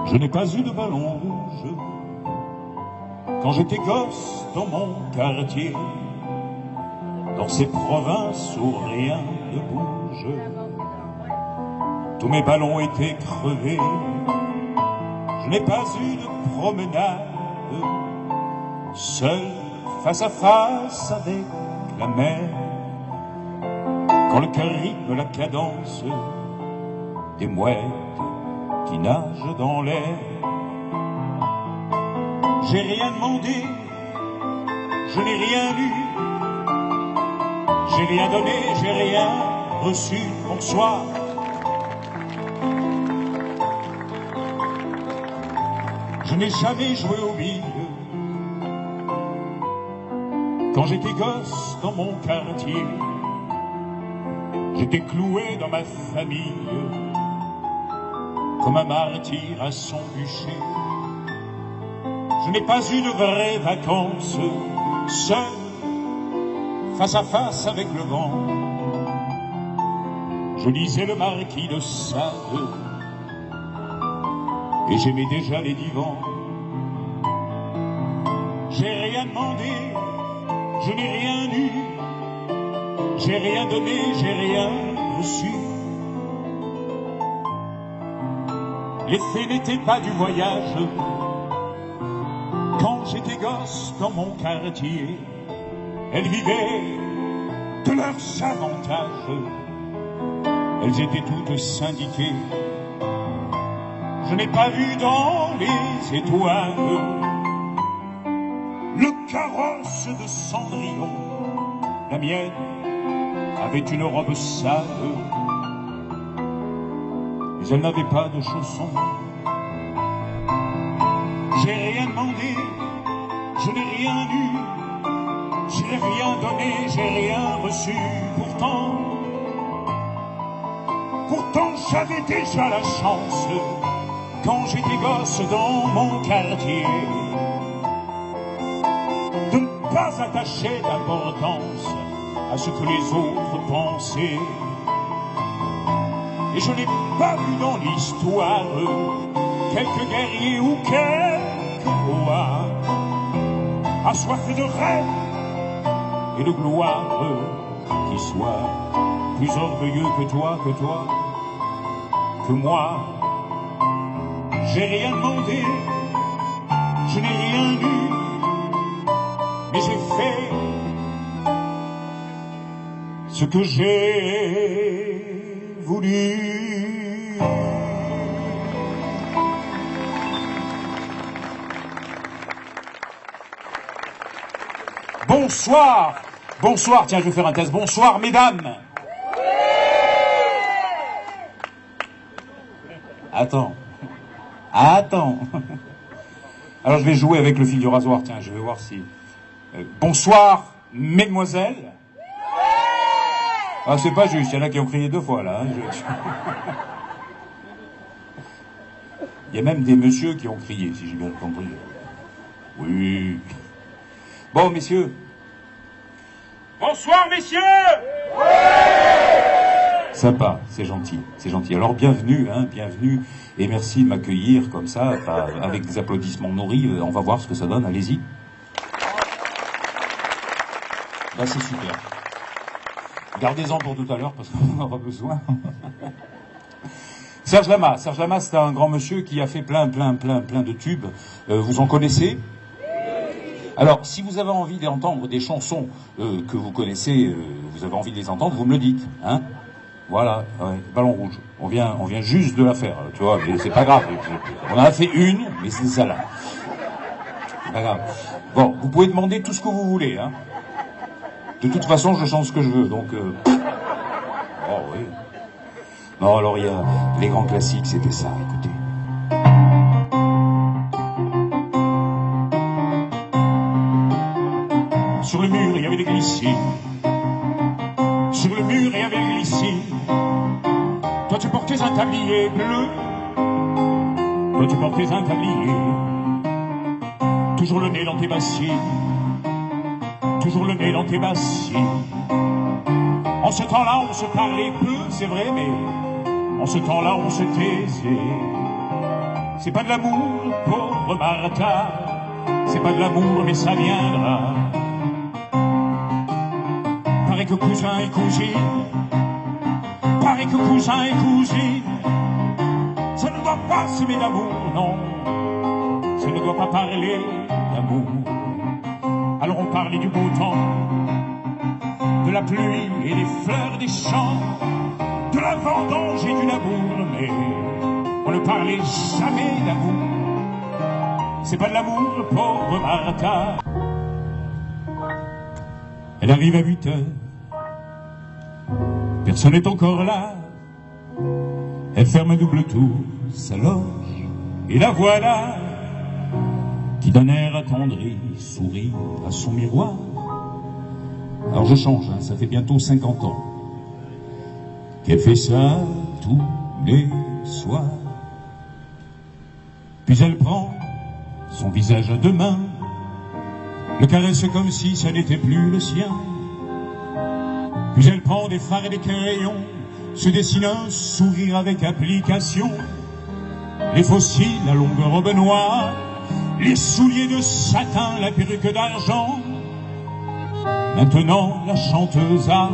Je n'ai pas eu de ballon rouge quand j'étais gosse dans mon quartier, dans ces provinces où rien ne bouge. Tous mes ballons étaient crevés. Je n'ai pas eu de promenade seul face à face avec la mer, quand le cœur rythme la cadence des mouettes qui nagent dans l'air. J'ai rien demandé, je n'ai rien lu, j'ai rien donné, j'ai rien reçu. Bonsoir. Je n'ai jamais joué aux billes quand j'étais gosse dans mon quartier. J'étais cloué dans ma famille comme un martyr à son bûcher. Je n'ai pas eu de vraies vacances seul face à face avec le vent. Je lisais le Marquis de Sade et j'aimais déjà les divans. J'ai rien demandé, je n'ai rien eu, j'ai rien donné, j'ai rien reçu. L'effet n'était pas du voyage quand j'étais gosse dans mon quartier. Elles vivaient de leurs avantages, elles étaient toutes syndiquées. Je n'ai pas vu dans les étoiles le carrosse de Cendrillon. La mienne avait une robe sale, mais elle n'avait pas de chaussons. J'ai rien demandé, je n'ai rien eu, j'ai rien donné, j'ai rien reçu. Pourtant j'avais déjà la chance quand j'étais gosse dans mon quartier de ne pas attacher d'importance à ce que les autres pensaient. Et je n'ai pas vu dans l'histoire quelques guerriers ou quelques rois assoiffés de rêve et de gloire qui soient plus orgueilleux que toi, que moi. J'ai rien demandé, je n'ai rien eu, mais j'ai fait ce que j'ai voulu. Bonsoir, bonsoir, tiens je vais faire un test. Bonsoir mesdames. Attends. Alors je vais jouer avec le fil du rasoir, tiens, je vais voir si... bonsoir, mesdemoiselles. Ah, c'est pas juste, il y en a qui ont crié 2 fois, là. Hein, il y a même des messieurs qui ont crié, si j'ai bien compris. Oui. Bon, messieurs. Bonsoir, messieurs. Sympa, c'est gentil, c'est gentil. Alors bienvenue, hein, bienvenue, et merci de m'accueillir comme ça, avec des applaudissements nourris. On va voir ce que ça donne, allez-y. Là c'est super. Gardez-en pour tout à l'heure, parce qu'on en aura besoin. Serge Lama, c'est un grand monsieur qui a fait plein de tubes. Vous en connaissez ? Alors, si vous avez envie d'entendre des chansons que vous connaissez, vous avez envie de les entendre, vous me le dites, hein ? Voilà, ouais, ballon rouge. On vient juste de la faire, tu vois, mais c'est pas grave. On en a fait une, mais c'est ça là. C'est pas grave. Bon, vous pouvez demander tout ce que vous voulez, hein. De toute façon, je chante ce que je veux, donc... Oh oui. Non, alors il y a les grands classiques, c'était ça, écoutez. Sur le mur, il y avait des glycines. Sur le mur, il y avait des glycines. Toi, tu portais un tablier bleu. Toi, tu portais un tablier. Toujours le nez dans tes bassines. Toujours le nez dans tes bassines. En ce temps-là, on se parlait peu, c'est vrai, mais en ce temps-là, on se taisait. C'est pas de l'amour, pauvre Martha, c'est pas de l'amour, mais ça viendra. Paraît que cousin et cousine, paraît que cousin et cousine, ça ne doit pas s'aimer d'amour, non, ça ne doit pas parler d'amour. Alors on parlait du beau temps, de la pluie et des fleurs des champs, de la vendange et du labour, mais on ne parlait jamais d'amour. C'est pas de l'amour, pauvre Martha. Elle arrive à 8 heures, personne n'est encore là. Elle ferme à double tour sa loge, et la voilà qui d'un air attendri sourit à son miroir. Alors je change, hein, ça fait bientôt 50 ans qu'elle fait ça tous les soirs. Puis elle prend son visage à deux mains, le caresse comme si ça n'était plus le sien. Puis elle prend des fards et des crayons, se dessine un sourire avec application. Les fossiles, la longue robe noire, les souliers de satin, la perruque d'argent. Maintenant la chanteuse a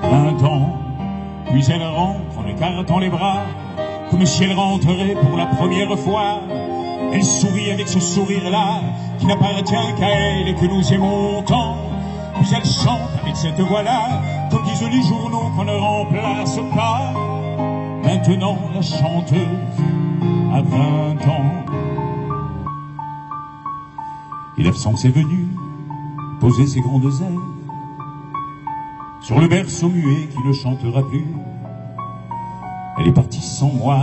20 ans. Puis elle rentre en écartant les bras, comme si elle rentrait pour la première fois. Elle sourit avec ce sourire-là qui n'appartient qu'à elle et que nous aimons tant. Puis elle chante avec cette voix-là, comme disent les journaux qu'on ne remplace pas. Maintenant la chanteuse a 20 ans. Et l'absence est venue poser ses grandes ailes sur le berceau muet qui ne chantera plus. Elle est partie sans moi,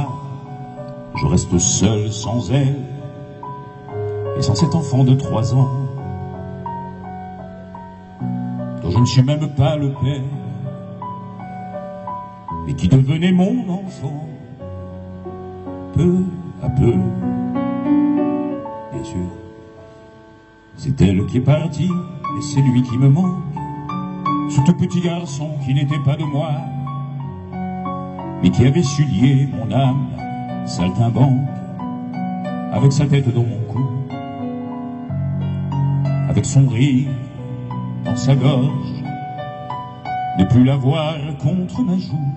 je reste seul sans elle, et sans cet enfant de 3 ans, dont je ne suis même pas le père, mais qui devenait mon enfant, peu à peu. Bien sûr, c'est elle qui est partie, et c'est lui qui me manque, ce tout petit garçon qui n'était pas de moi, mais qui avait su lier mon âme saltimbanque avec sa tête dans mon cou, avec son rire dans sa gorge, ne plus la voir contre ma joue,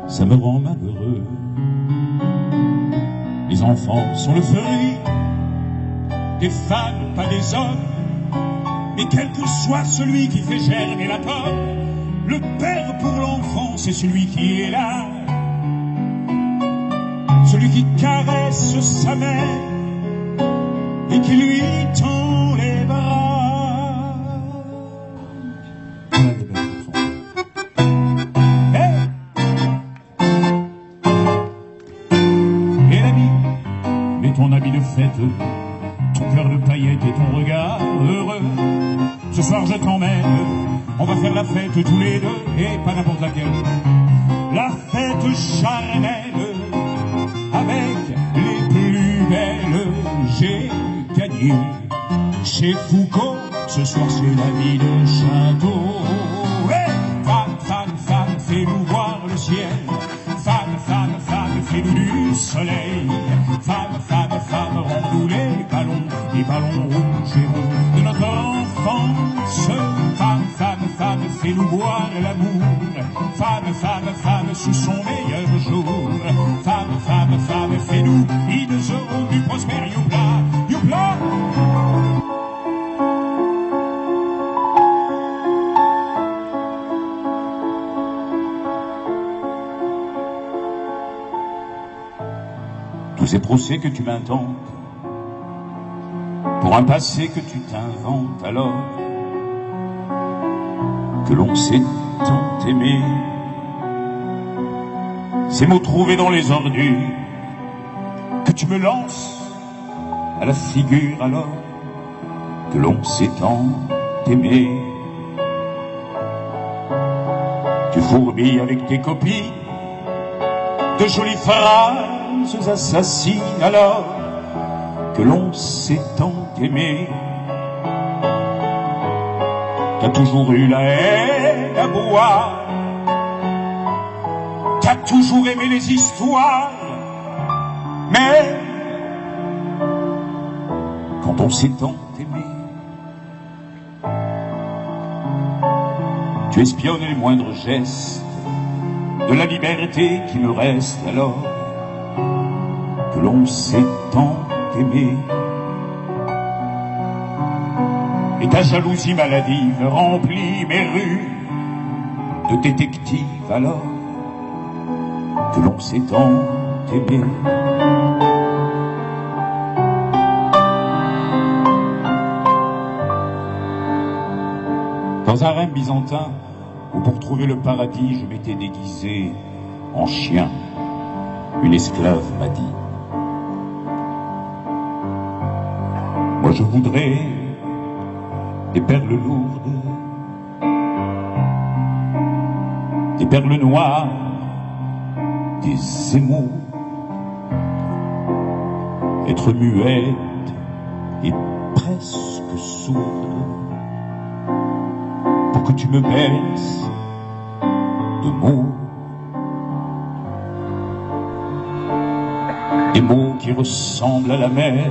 ça me rend malheureux. Les enfants sont le fruit des femmes, pas des hommes, mais quel que soit celui qui fait germer la pomme, le père pour l'enfant, c'est celui qui est là, celui qui caresse sa mère et qui lui tend les bras. Et l'ami, mets ton habit de fête, ton cœur de paillettes et ton regard heureux. Ce soir je t'emmène, on va faire la fête tous les deux, et pas n'importe laquelle. La fête charnelle, avec les plus belles. J'ai gagné chez Foucault, ce soir c'est la vie de château. Hey, femme, femme, femme, fais-nous voir le ciel. Femme, femme, femme, fais-nous du soleil. Femme, femme, femme, rends-nous les ballons rouges et ronds de notre enfance. Femme, femme, femme, fais-nous boire l'amour. Femme, femme, femme, sous son meilleur jour. Femme, femme, femme, fais-nous i 2 euros du Prosper Youpla, Youpla. Tous ces procès que tu m'intentes, pour un passé que tu t'inventes, alors que l'on s'est tant aimé, ces mots trouvés dans les ordures que tu me lances à la figure, alors que l'on s'est tant aimé. Tu fourmilles avec tes copies de jolies phrases assassines, alors que l'on s'est tant aimé. T'as toujours eu la haine à boire, t'as toujours aimé les histoires, mais quand on s'est tant aimé, tu espionnes les moindres gestes de la liberté qui me reste alors que l'on s'est tant aimé. Et ta jalousie maladive remplit mes rues de détectives alors que l'on s'est tant aimé. Dans un rêve byzantin où pour trouver le paradis je m'étais déguisé en chien, une esclave m'a dit: moi je voudrais des perles lourdes, des perles noires, des émaux, être muette et presque sourde, pour que tu me baisses de mots, des mots qui ressemblent à la mer,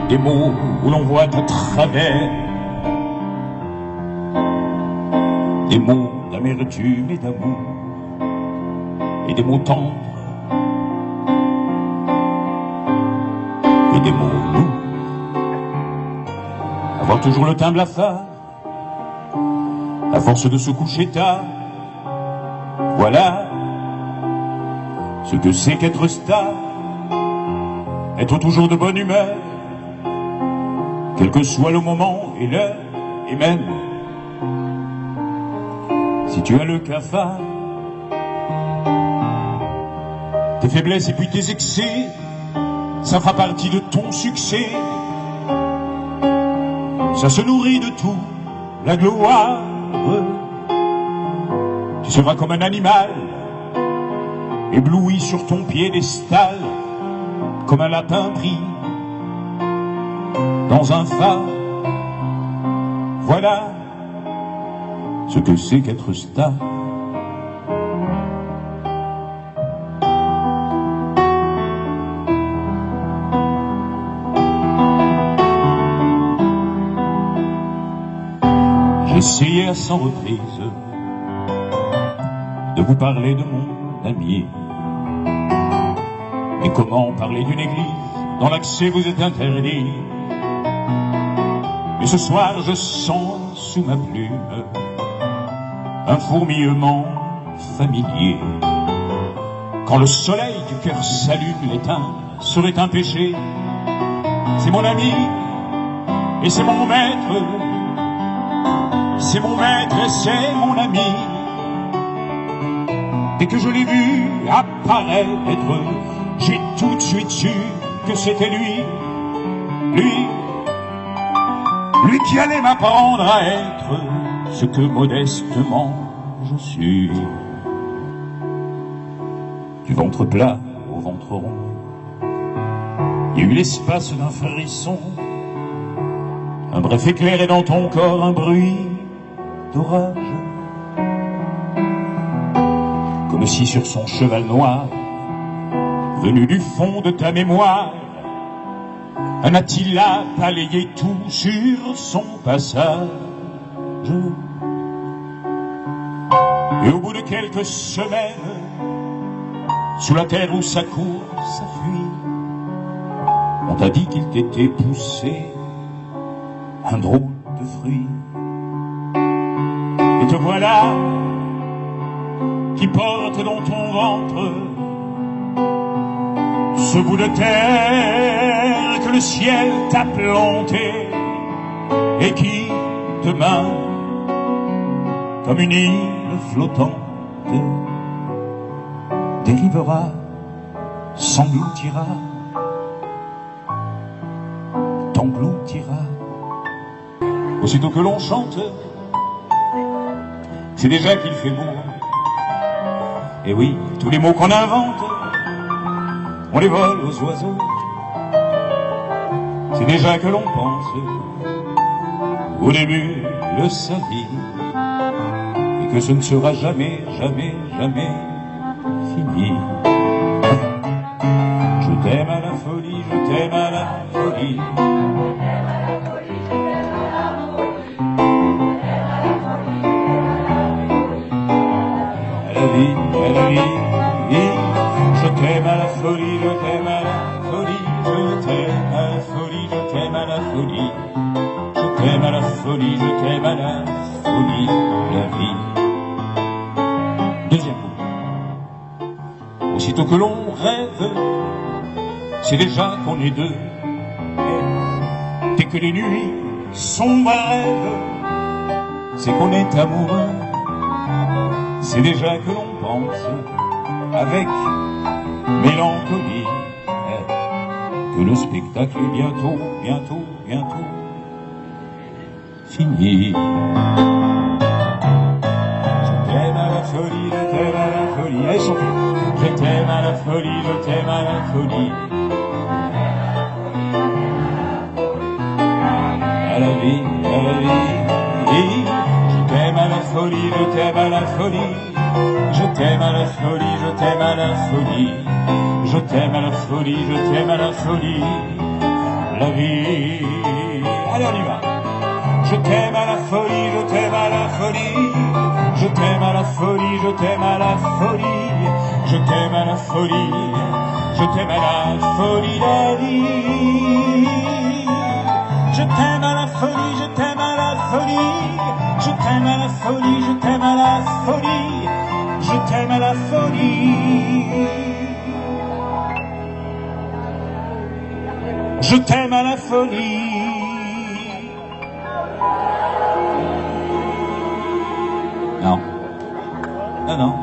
des mots où l'on voit à travers, des mots d'amertume et d'amour, et des mots tendres, et des mots lourds. Avoir toujours le teint blafard, à force de se coucher tard, voilà ce que c'est qu'être star, être toujours de bonne humeur, quel que soit le moment et l'heure, et même si tu as le cafard, tes faiblesses et puis tes excès, ça fera partie de ton succès. Ça se nourrit de tout, la gloire. Tu seras comme un animal, ébloui sur ton piédestal, comme un lapin pris dans un phare. Voilà ce que c'est qu'être star. J'ai essayé à 100 reprises de vous parler de mon ami. Mais comment parler d'une église dont l'accès vous est interdit? Mais ce soir je sens sous ma plume un fourmillement familier. Quand le soleil du cœur s'allume, l'éteindre serait un péché. C'est mon ami et c'est mon maître, c'est mon maître et c'est mon ami. Dès que je l'ai vu apparaître, j'ai tout de suite su que c'était lui, lui qui allait m'apprendre à être ce que modestement je suis. Du ventre plat au ventre rond, il y a eu l'espace d'un frisson, un bref éclair et dans ton corps un bruit d'orage, comme si sur son cheval noir, venu du fond de ta mémoire, un Attila balayait tout sur son passage. Et au bout de quelques semaines, sous la terre où sa cour s'affuit, on t'a dit qu'il t'était poussé un drôle de fruit. Et te voilà qui porte dans ton ventre ce bout de terre que le ciel t'a planté et qui, demain, comme une île flottante, dérivera, s'engloutira, t'engloutira. Aussitôt que l'on chante, c'est déjà qu'il fait beau. Et oui, tous les mots qu'on invente, on les vole aux oiseaux. C'est déjà que l'on pense au début de sa vie que ce ne sera jamais, jamais, jamais fini. Je t'aime à la folie, je t'aime à la folie. À la vie, à la vie, je t'aime à la folie, je t'aime à la folie, je t'aime à la folie, je t'aime à la folie. Je t'aime à la folie, je t'aime à la folie, la vie. Deuxième coup. Aussitôt que l'on rêve, c'est déjà qu'on est deux. Dès que les nuits sont brèves, c'est qu'on est amoureux. C'est déjà que l'on pense avec mélancolie que le spectacle est bientôt, bientôt, bientôt fini. Je t'aime à la folie, je t'aime à la folie. Allez, chantez. Je t'aime à la folie, je t'aime à la folie. À la vie, à la vie. Je t'aime à la folie, je t'aime à la folie. Je t'aime à la folie, je t'aime à la folie. Je t'aime à la folie, je t'aime à la folie. La vie. Allez, on y va. Je t'aime à la folie, je t'aime à la folie. Je t'aime à la folie, je t'aime à la folie. Je t'aime à la folie, je t'aime à la folie, la vie. Je t'aime à la folie, je t'aime à la folie. Je t'aime à la folie, je t'aime à la folie. Je t'aime à la folie. Je t'aime à la folie. Non. Non, non.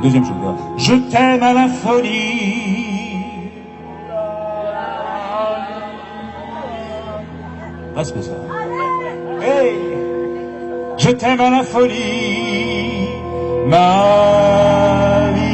Deuxième chose. Je t'aime à la folie. Presque ça. Hey! Je t'aime à la folie, ma vie.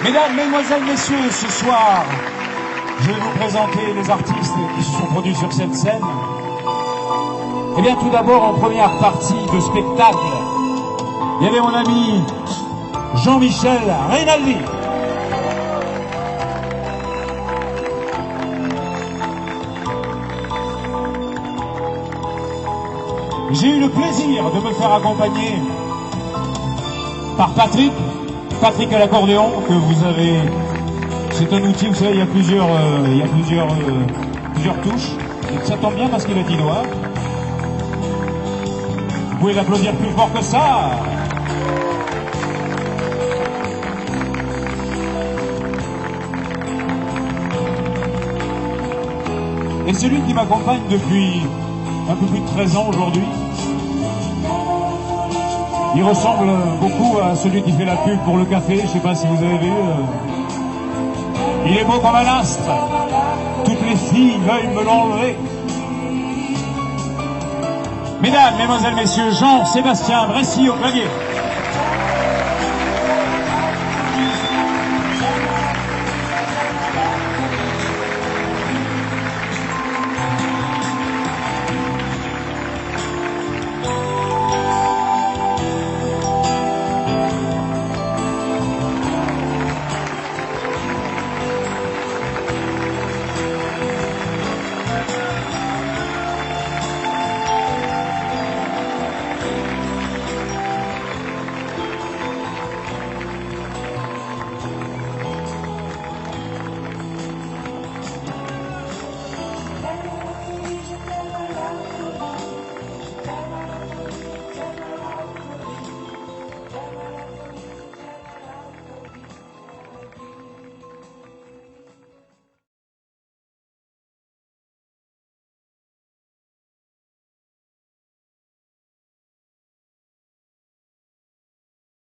Mesdames, Mesdemoiselles, Messieurs, ce soir, je vais vous présenter les artistes qui se sont produits sur cette scène. Eh bien, tout d'abord, en première partie de spectacle, il y avait mon ami Jean-Michel Rinaldi. J'ai eu le plaisir de me faire accompagner par Patrick à l'accordéon, que vous avez. C'est un outil, vous savez, il y a plusieurs touches. Et ça tombe bien parce qu'il a 10 doigts. Vous pouvez l'applaudir plus fort que ça. Et celui qui m'accompagne depuis un peu plus de 13 ans aujourd'hui, il ressemble beaucoup à celui qui fait la pub pour le café, je ne sais pas si vous avez vu. Il est beau comme un astre. Toutes les filles veulent me l'enlever. Mesdames, Mesdemoiselles, Messieurs, Jean-Sébastien Brécy au clavier.